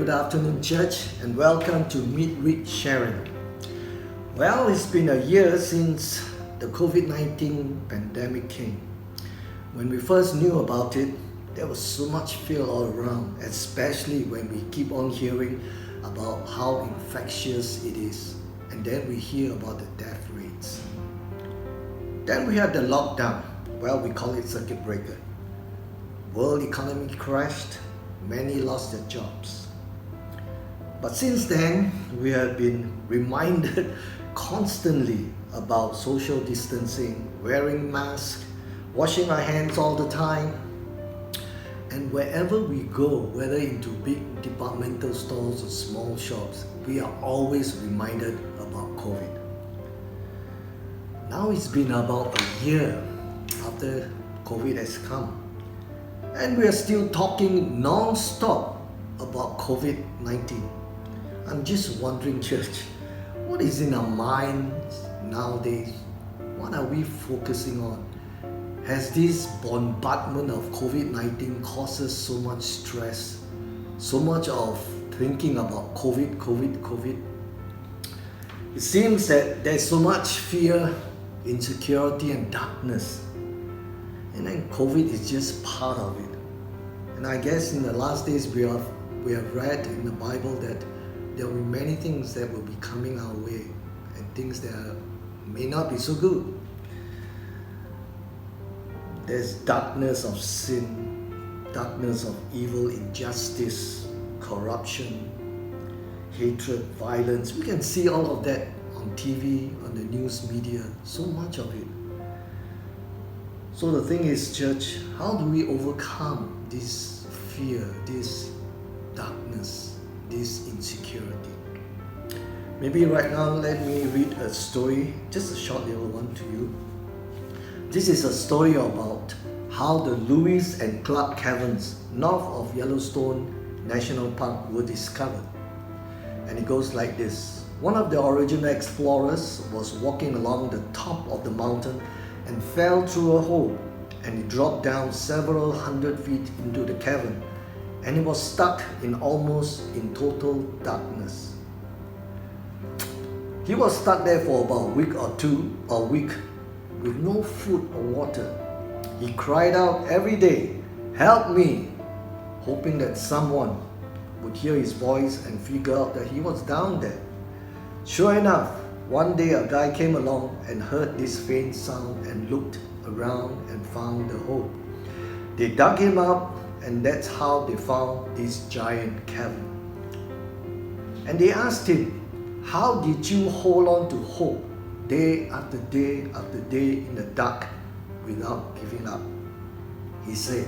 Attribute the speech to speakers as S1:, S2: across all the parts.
S1: good afternoon, church, and welcome to Midweek Sharing. Well, it's been a year since the COVID-19 pandemic came. When we first knew about it, there was so much fear all around, especially when we keep on hearing about how infectious it is, and then we hear about the death rates. Then we had the lockdown. Well, we call it circuit breaker. World economy crashed. Many lost their jobs. But since then, we have been reminded constantly about social distancing, wearing masks, washing our hands all the time. And wherever we go, whether into big departmental stores or small shops, we are always reminded about COVID. Now it's been about a year after COVID has come. And we are still talking non-stop about COVID-19. I'm just wondering, church, what is in our minds nowadays? What are we focusing on? Has this bombardment of COVID-19 caused us so much stress, so much of thinking about COVID? It seems that there's so much fear, insecurity, and darkness. And then COVID is just part of it. And I guess in the last days we have read in the Bible that there will be many things that will be coming our way and things that may not be so good. There's darkness of sin, darkness of evil, injustice, corruption, hatred, violence. We can see all of that on TV, on the news media, so much of it. So the thing is, church, how do we overcome this fear, this darkness, this insecurity? Maybe right now, let me read a story, just a short little one to you. This is a story about how the Lewis and Clark Caverns north of Yellowstone National Park were discovered. And it goes like this. One of the original explorers was walking along the top of the mountain and fell through a hole, and he dropped down several hundred feet into the cavern, and he was stuck in total darkness. He was stuck there for about a week with no food or water. He cried out every day, "Help me," hoping that someone would hear his voice and figure out that he was down there. Sure enough, one day a guy came along and heard this faint sound and looked around and found the hole. They dug him up, and that's how they found this giant cavern. And they asked him, "How did you hold on to hope day after day after day in the dark without giving up?" He said,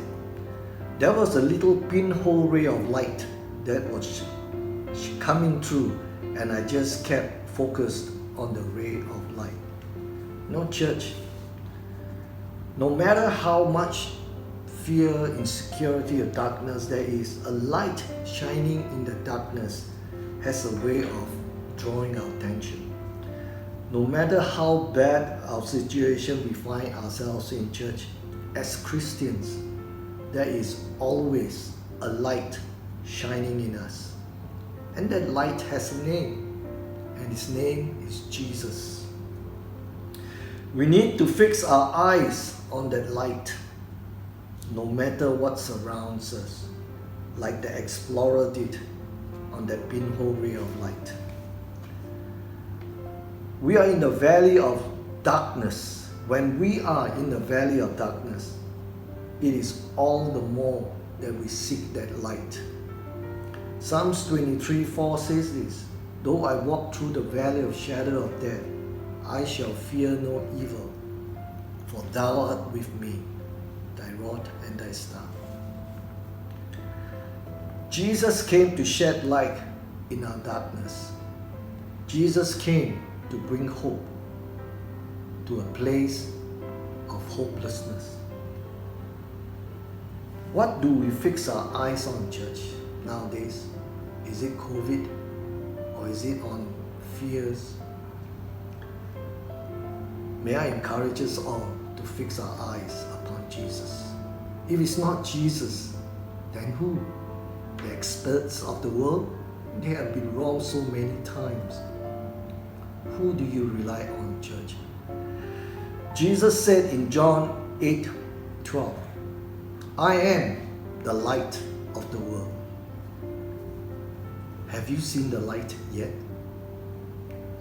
S1: "There was a little pinhole ray of light that was coming through, and I just kept focused on the ray of light." No, church, no matter how much fear, insecurity, or darkness there is, a light shining in the darkness has a way of drawing our attention. No matter how bad our situation we find ourselves in, church, as Christians, there is always a light shining in us. And that light has a name. And his name is Jesus. We need to fix our eyes on that light, no matter what surrounds us, like the explorer did on that pinhole ray of light. We are in the valley of darkness. When we are in the valley of darkness, it is all the more that we seek that light. Psalms 23:4 says this, "Though I walk through the valley of shadow of death, I shall fear no evil, for thou art with me, thy rod and thy staff." Jesus came to shed light in our darkness. Jesus came to bring hope to a place of hopelessness. What do we fix our eyes on, church, nowadays? Is it COVID? Or is it on fears? May I encourage us all to fix our eyes upon Jesus. If it's not Jesus, then who? the experts of the world, they have been wrong so many times. Who do you rely on, church? Jesus said in John 8:12, I am the light of the world. Have you seen the light yet?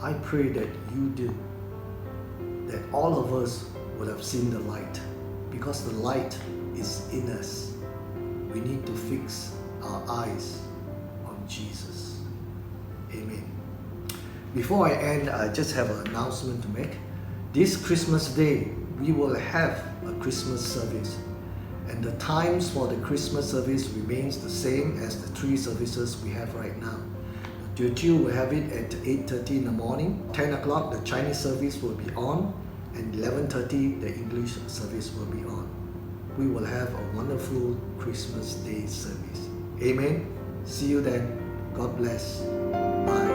S1: I pray that you do, that all of us would have seen the light, because the light is in us. We need to fix our eyes on Jesus. Amen. Before I end, I just have an announcement to make. This Christmas Day, we will have a Christmas service. And the times for the Christmas service remains the same as the 3 services we have right now. Teochew will have it at 8:30 in the morning. 10 o'clock, the Chinese service will be on. And 11:30, the English service will be on. We will have a wonderful Christmas Day service. Amen. See you then. God bless. Bye.